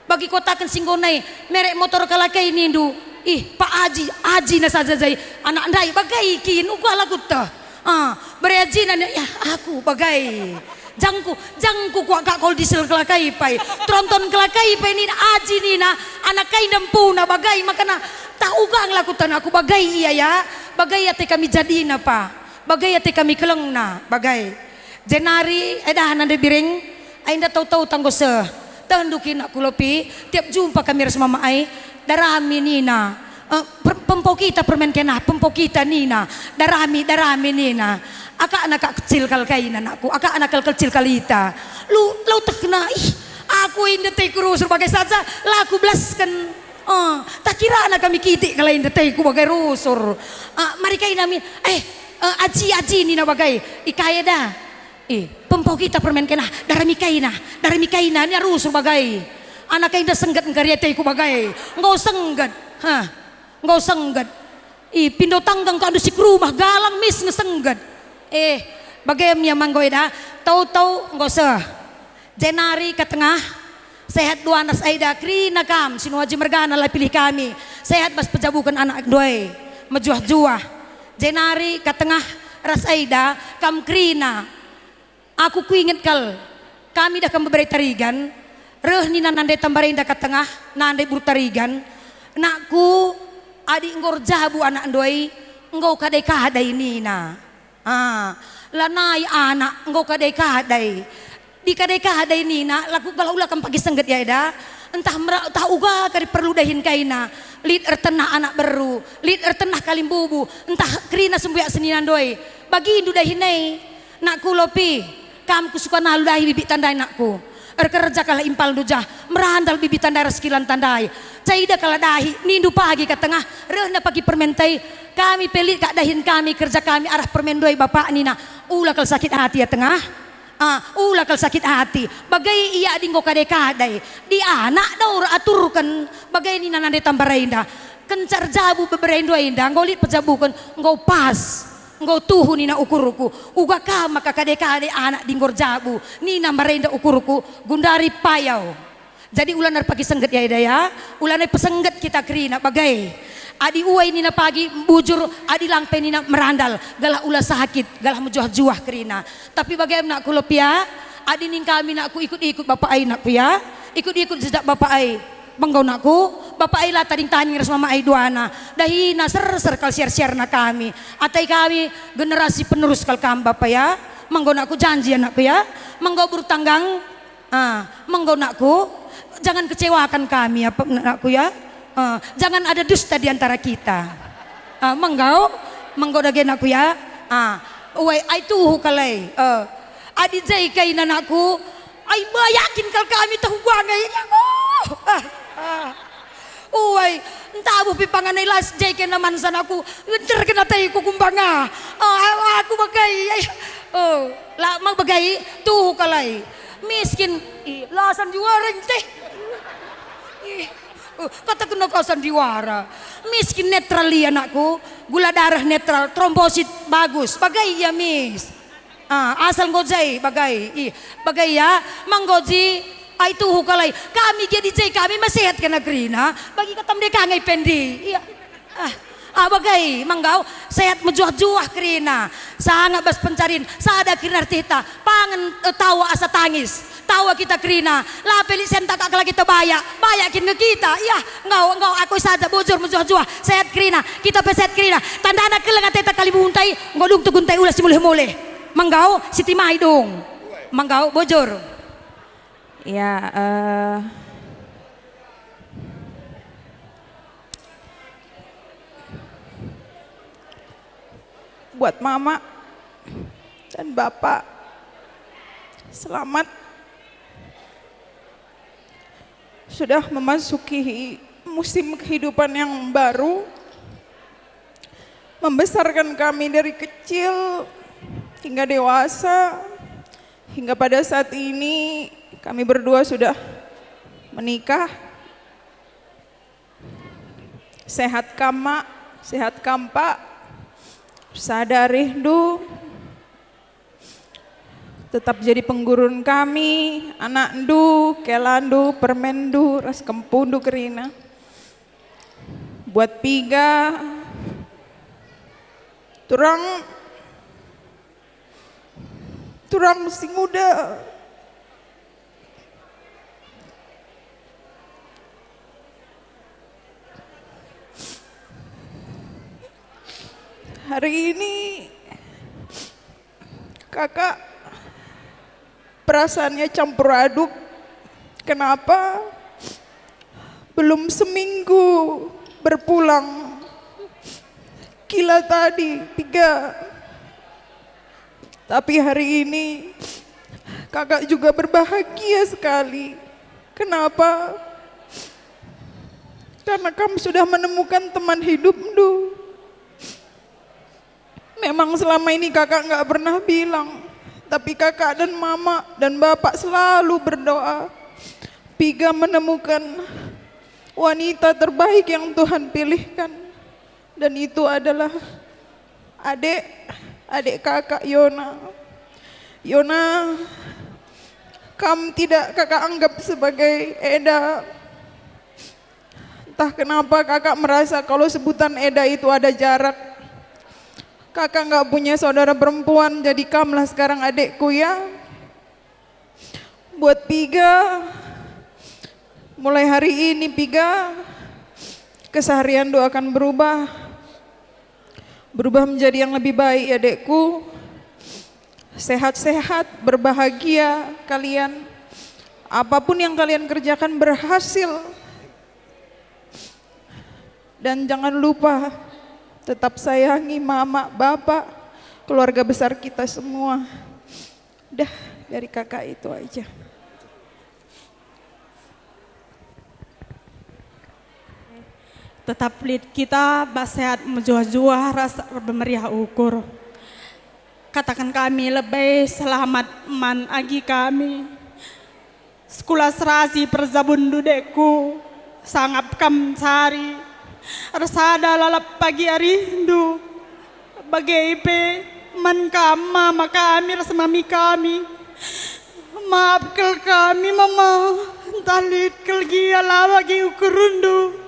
Bagi kotakan singgonai merek motor kalakai nindu. Pak Haji na saja jai anak ndai bagai kin ugala kutta. Bereji na ya aku bagai. Jangku kuak kak kol diesel kalakai pai. Tronton kalakai pai ni Haji ni na anak kai dempu na bagai makana tak ugang lah kutta aku bagai iya ya. Bagai ate kami jadi na pa. Bagai ate kami keleng na bagai. Jenari edahan ande biring ainda tahu-tahu tanggo se. Tandukin aku lopi tiap jumpa kami ras mama ai darami nina pempau kita permen kena pempau kita nina darami nina anak kecil kal kain anakku anak kecil kalita lu tekna aku ini teh kurus sebagai saja laku belaskan tak kira anak kami kitik kalau ini teh ku bagai rusur mari kain nami aji nina bagai ikaya dah pempau kita permen kena darami kaina ni harus sebagai anak kaina senggat ngkarya ku bagai ngau senggat ngau senggat pindo tanggang ka si rumah galang mis ngesenggat bagai mia manggoy dah tahu ngau se Jenari ke tengah sehat dua anak aida krina kam sinu haji mergana lah pilih kami sehat bas pejabukan anak doi mejuah-juah Jenari ke tengah ras aida kam krina. Aku kuinget kal, kami dah kami beri tarigan, reh ni nande tambarin dah ke tengah, nande buru tarigan, nakku adik ngor jabu anak doi, ngau kadai kahadai nina, lanai anak ngau kadai kahadai, di kadai kahadai nina, laku galau lah kam pagi sengget ya ida, entah uga kari perlu dahin kaina, lid ertenah anak beru, lid ertenah kalim bubu, entah krina sembuyak seninan doi, bagi indu dahinai, nakku lopi. Kamku suka nalu dahi bibit tandai nakku kerja kala impal dujah merandal bibit tandai reskilan tandai caida kala dahi nindu pagi ke tengah rehna pagi permentai kami pelit kak dahin kami kerja kami arah permendoi bapak nina ulah kal sakit hati ya tengah ulah kal sakit hati bagai iya dinggo kadai di anak daur aturkan bagai nina nande tambarainda kencar jabu beberendo inda ngolit pejabukan ngau pas ngau tuhu nina ukuruku uga ka maka kade anak dinggor jabu nina marenda ukuruku gundari payau jadi ulan pagi sengget ya ida ya ulan pesengget kita krina bagai adi uai nina pagi bujur adi langpe nina merandal galah ulah sakit galah mejuah-juah krina tapi bagaimana aku lopia adi ning kami nak aku ikut bapak ai nakku ya ikut jejak bapak ai Banggaw naku, bapak ay latading tanying ras mama ay duana. Dahina ser kal share na kami. Atay kami generasi penerus kal kam bapak ya. Manggaw naku janji anakku ya. Manggaw bertanggang. Manggaw naku jangan kecewakan kami ya anakku ya. Jangan ada dusta di antara kita. Manggaw dagin aku ya. Uway ay tuhu kalay. Adi jay kay nanakku. Ay bayakin kal kami tahu bangay. Uway, entah abu pipanganay las jay kay naman san aku. Winter kena tayo kukumbanga. Aku bagay. Magbagay tuhu kalay. Miskin lasan juara teh. Kata kena kawasan diwara. Miskin netral ya anakku. Gula darah netral, trombosit bagus. Bagay ya mis. Asal ngojay bagay. Bagay ya manggoji. Ay tuho kalay. Kami jadi jay kami masehat ka na grina. Bagi katam de kangay pendi. Bagay manggaw sehat mejuah-juah krina. Sanga bas pencarin. Sada krina artita. Pangan tawa asa tangis. Tawa kita krina. Lapeli senta kakala kita bayakin ke kita. Ngau aku saja bujur mejuah-juah. Sehat krina. Kita pesehat krina. Tanda anak kelengat teta kali buntai. Ngodung tuguntai ulas simulih-mulih. Manggaw siti mai dong. Manggaw bujur. Ya, buat mama dan bapak, selamat sudah memasuki musim kehidupan yang baru, membesarkan kami dari kecil hingga dewasa, hingga pada saat ini kami berdua sudah menikah. Sehat kam mak, sehat kam pak, sadari du, tetap jadi penggurun kami, anak ndu, kelandu, permendu, ras kempundu kerina. Buat piga, turang si muda. Hari ini kakak perasaannya campur aduk. Kenapa? Belum seminggu berpulang. Gila tadi 3. Tapi hari ini kakak juga berbahagia sekali. Kenapa? Karena kamu sudah menemukan teman hidupmu. Memang selama ini kakak nggak pernah bilang, tapi kakak dan mama dan bapak selalu berdoa Piga menemukan wanita terbaik yang Tuhan pilihkan, dan itu adalah adik kakak Yona. Yona, kamu tidak kakak anggap sebagai Eda. Entah kenapa kakak merasa kalau sebutan Eda itu ada jarak. Kakak nggak punya saudara perempuan, jadi kamulah sekarang adekku ya. Buat Piga, mulai hari ini Piga, keseharian doa akan berubah menjadi yang lebih baik adekku. Sehat-sehat, berbahagia kalian. Apapun yang kalian kerjakan berhasil. Dan jangan lupa tetap sayangi mama, bapak, keluarga besar kita semua. Udah, dari kakak itu aja. Tetap lead kita sehat menjuah-juah rasa bermeriah ukur. Katakan kami lebih selamat man agi kami. Sekolah serasi perzabun dudekku sangap kam sari. Rasada lalap pagi arindu bagai ipe man kama maka kami rasa mami kami. Maafkan kami mama, talit kelgia lawa gi ukurundu.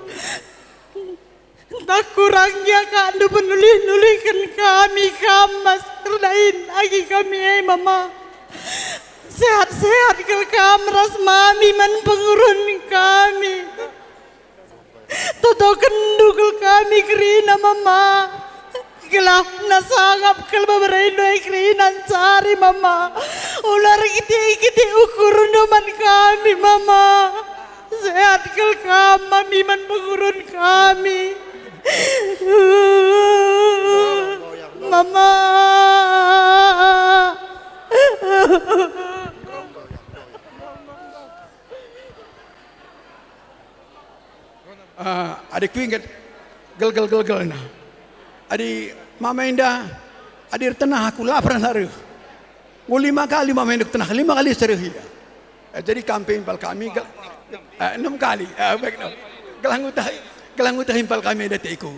Tak kurangnya kandu penulih-nulihkan kami kamas kerdain agi kami mama. Sehat-sehat kel kamras mami man pengurun kami. Toto kendukul kami kerina mama. Gelah nasangap kel babarendo kerina cari mama. Ular kiti ukurun man kami mama. Sehat kel kami man pengurun kami. Mama. Adikku ingat gel nah. Adik mama indah, adik tenah aku lapar naruh. 5 kali mama indah tenah, 5 kali seruh ya. Jadi kampanye impal kami 6 kali. Baik no. Gelang utah impal kami ada tiku.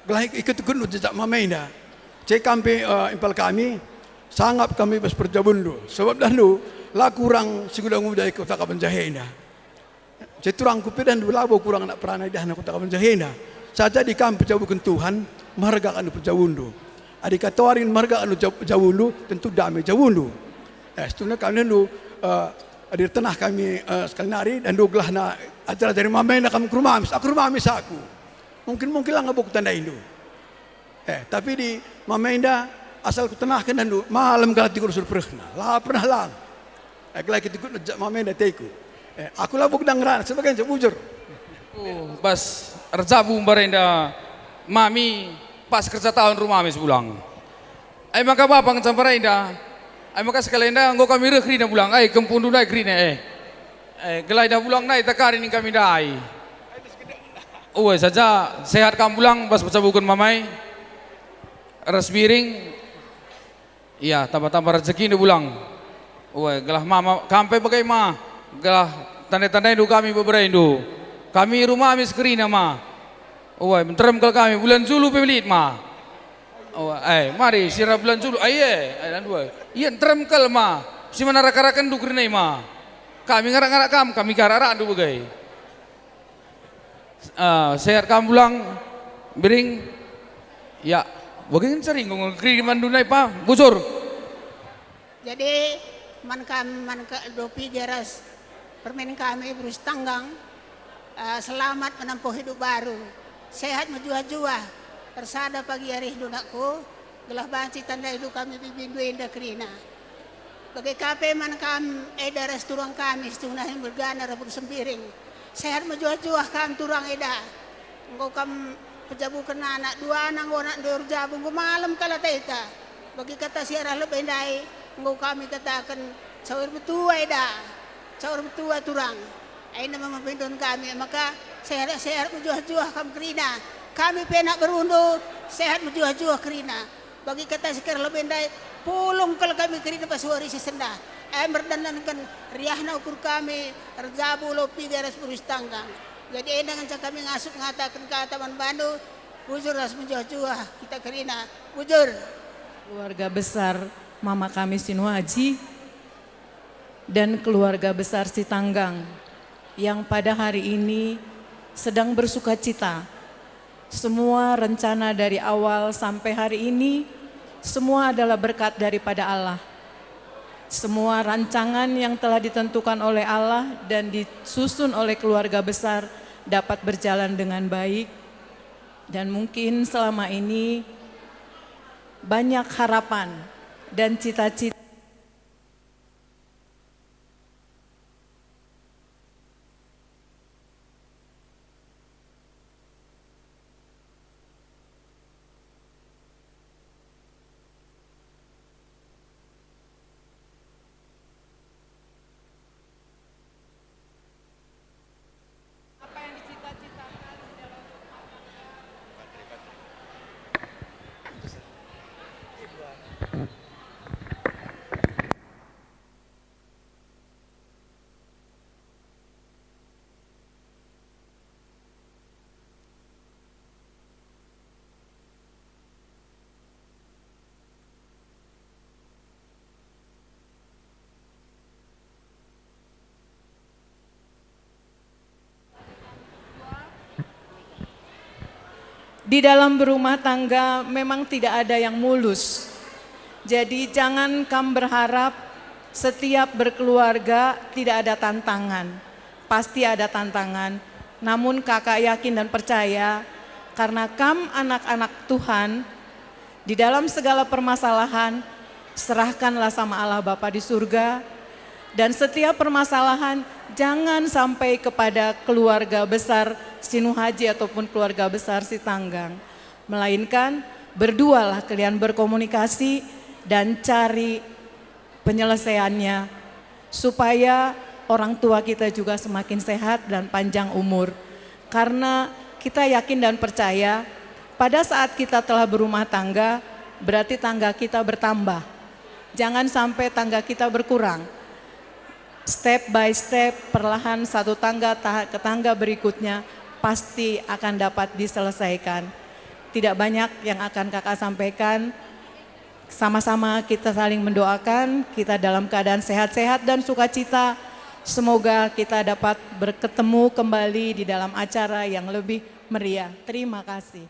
Gelang ikut gunung jejak mama indah. Cek kampanye impal kami sangat kami bas perjabundu. Sebab dahulu laku kurang segudang muda ikut tak penjahina. Ceturang kupidan labo kurang nak peranai dah nak tak penjahina. Saja di kamp jabukan Tuhan marga anu perjawundu. Adik katawarin marga anu jawundu tentu damai jawundu. Setuna kami dulu adik tenah kami sekali nari dan duglah na acara dari mama nak kami ke rumah amis aku. Mungkin lah ngabuk tanda indu. Tapi di mama indah asal ku tenahkan dan malam kala tikur surprehna. Lah pernah lang. Kelai kita ikut mama indah teku. Aku lah buk dangran sebagai bujur. Bas Rezabu barenda mami pas kerja tahun rumah mis pulang. Ay maka bapak ngcampar indah. Ay maka sekali indah nggo kami rek rina pulang. Ay kempundu dai krina gelai dah pulang nai takari ning kami dai. Saja sehat kamu pulang bas baca bukan mamai. Ras miring Iya, tambah-tambah rezeki ini bulang. Wah, gelah mama kampai bagai ma, gelah tanda-tanda itu kami beberapa itu. Kami rumah kami sekerina ma. Wah, menterem kalau kami bulan Zulu pemelit ma. Wah, mari sirah bulan Zulu, dan dua. Iya, terem kalau ma. Si mana rakarakan du kerina ma. Kami ngarak-ngarak kami ngarak-ngarak du bagai. Sehat kamu bulang, bering. Ya, bagaimana sering ngomong kiriman dunai pa, bocor. Jadi man ke dopi geras permen kami berus tanggang selamat menempuh hidup baru, sehat menjua-jua, persada pagi hari dunakku, gelah banci tanda hidup kami bibindu indah kerina. Bagi kape man kam eda restoran kami setunahin bergana rabur sempiring, sehat menjua-jua kam turang eda, engkau kam pejabu kena anak dua anak anak dua jabung malam kala taita. Bagi kata siarah lebih indai, engkau kami katakan cawir betua eda, cawir betua turang. Aina memimpin kami, maka sehat menjuah-juah kam kerina. Kami penak berundur, sehat menjuah-juah kerina. Bagi kata sekarang lebih indai, pulung kalau kami kerina pas hari sesenda. Berdandankan riahna ukur kami, rejabu lopi garas burus tanggang. Jadi dengan kami ngasup mengatakan kata Man Bandu, bujur harus menjuah-juah kita kerina, bujur. Keluarga besar mama kami Sinuaji dan keluarga besar Sitanggang yang pada hari ini sedang bersuka cita. Semua rencana dari awal sampai hari ini semua adalah berkat daripada Allah. Semua rancangan yang telah ditentukan oleh Allah dan disusun oleh keluarga besar dapat berjalan dengan baik. Dan mungkin selama ini banyak harapan dan cita-cita di dalam berumah tangga memang tidak ada yang mulus. Jadi jangan kamu berharap setiap berkeluarga tidak ada tantangan. Pasti ada tantangan. Namun kakak yakin dan percaya karena kamu anak-anak Tuhan, di dalam segala permasalahan serahkanlah sama Allah Bapa di surga. Dan setiap permasalahan jangan sampai kepada keluarga besar Sinuhaji ataupun keluarga besar Sitanggang. Melainkan berdualah kalian berkomunikasi dan cari penyelesaiannya. Supaya orang tua kita juga semakin sehat dan panjang umur. Karena kita yakin dan percaya pada saat kita telah berumah tangga berarti tangga kita bertambah. Jangan sampai tangga kita berkurang. Step by step, perlahan satu tangga ke tangga berikutnya pasti akan dapat diselesaikan. Tidak banyak yang akan kakak sampaikan. Sama-sama kita saling mendoakan, kita dalam keadaan sehat-sehat dan sukacita. Semoga kita dapat bertemu kembali di dalam acara yang lebih meriah. Terima kasih.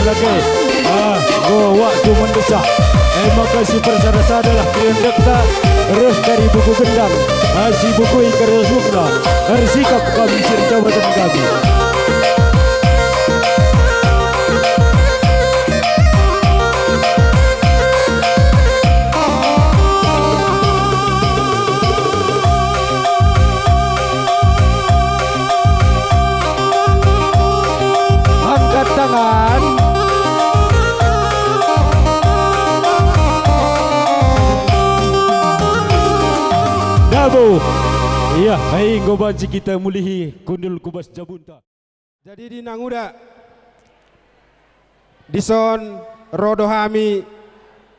lagi. Go waktu mendesak. Makasih persada adalah kriendekta terus dari buku gendang. Si buku Ikarus Mukna. Sikap kami jabatan kami. Angkat tangan. Dabo. Iya, hai ngobaji kita mulihi kundul kubas jabunta. Jadi di nanguda dison rodohami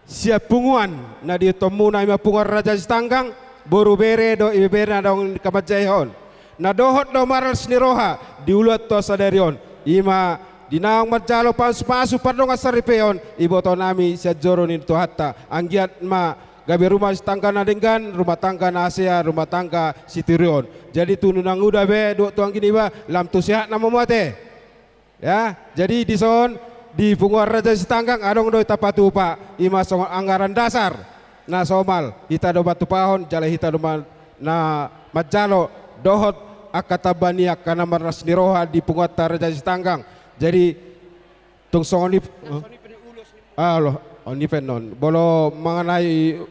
siap punguan na di tomuna ima punguan raja stanggang boru bere do ibere na dong kabajaihon na dohot do maral sniroha diulat to sadarion ima dinaong majalo pasu pardong asaripeon iboto nami sia joro ni to hatta anggiat ma gabi rumah tangga na dengan rumah tangga na Asia rumah tangga Sitirion. Jadi tununang udah be duk tuang gini ba lam tu sehat nama muate. Ya, jadi di son di punguan raja setanggang adong do tapatu pak ima song anggaran dasar na somal kita do batu pahon jale kita do na majalo dohot akatabania kana maras niroha di punguan raja setanggang. Jadi tung songoni Allah oni penon bolo mengenai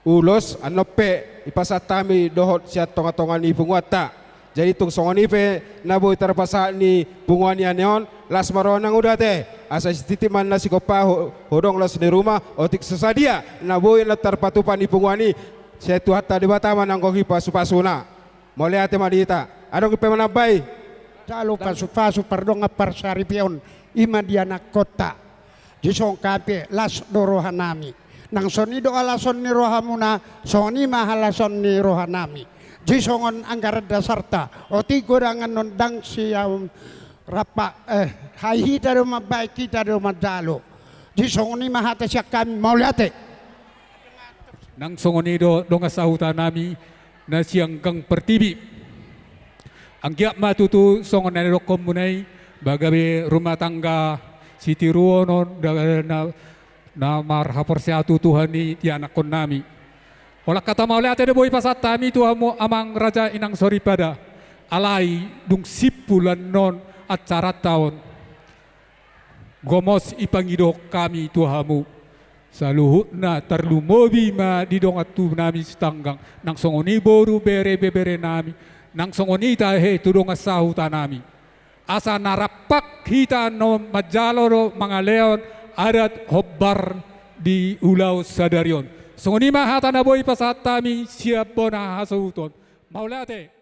ulos anope ipasatami dohot sia tonga-tonga ni punguata jadi tung songoni pe naboy terpasa ni punguani aneon las maronang udah teh asa titiman nasi kopa hodong las di rumah otik sesadia naboy na terpatupan ni punguani sia tuhatta di bataman ang kohi pasu-pasuna mole ate madita adong pe manabai jalo pasu-pasu pardong aparsaripion ima diana kota jisong kape las dorohanami nang soni do alason ni rohamuna soni mahalason ni rohanami jisongon anggaran dasarta oti gorangan nondang siam rapa hai hita do mabai kita do madalo jisongoni mahata siak kami mauliate nang songoni do donga sahuta nami na siang kang pertibi anggiak matutu songon nare komunai bagabe rumah tangga Siti Ruono na marhapor seatu Tuhan ni ti anak kon nami. Olah kata mau lihat ada boy pasat tami Tuhamu amang raja inang sori pada alai dung sipulan non acara tahun. Gomos ipangido kami Tuhamu. Saluhut na terlumobi ma di dong atu nami setanggang nang songoni boru bere bebere nami nang songoni tahe tudong asahu tanami. Asa narapak kita no majalo mga leon adat hobbar di ulau sadarion. Sunguni mahata na boy pasatami siap bona hasuton. Maulate.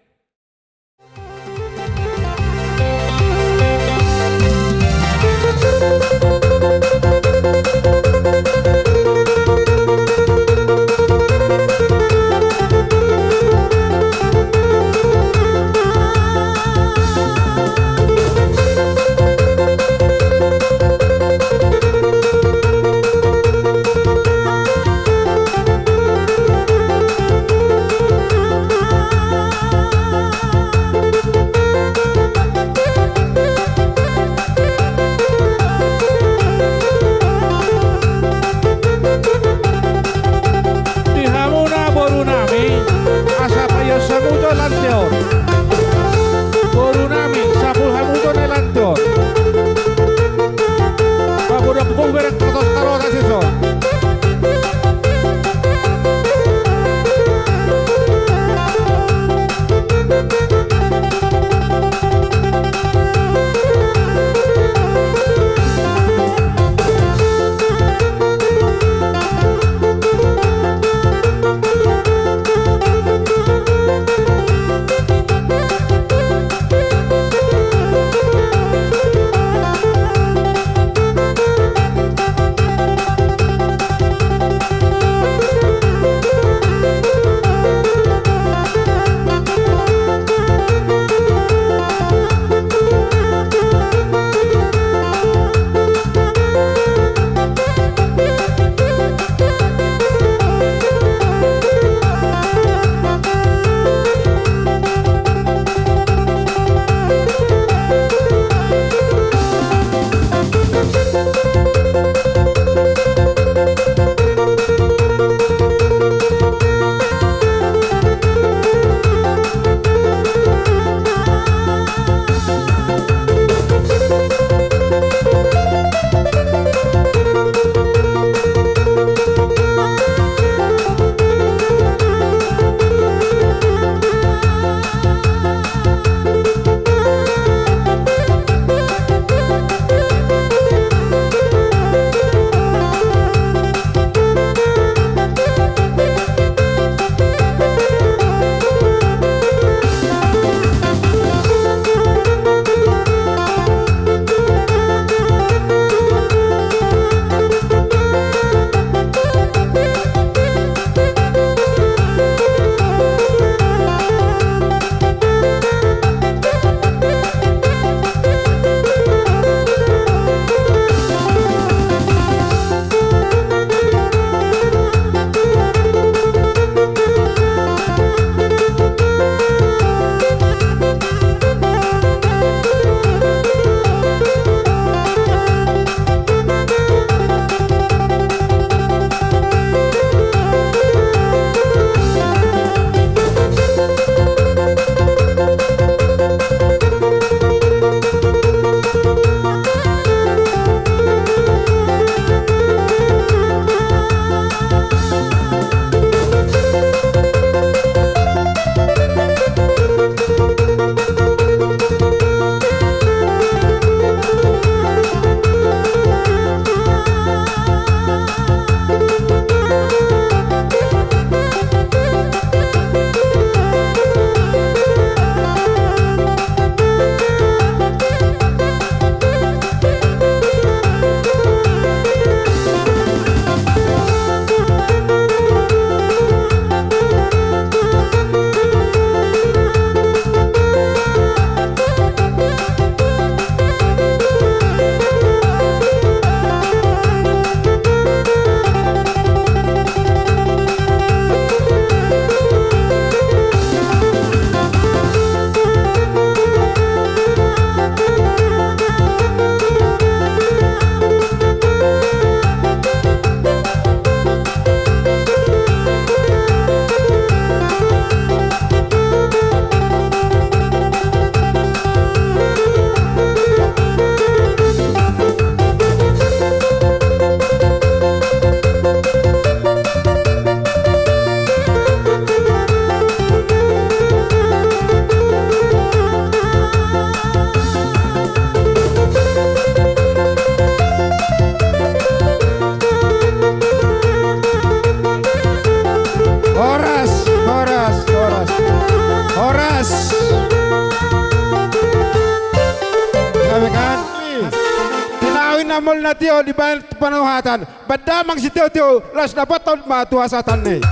Adoy namol na tiyo di bayan panuhatan. Badamang si tiyo las dapat taon matuasatan ni.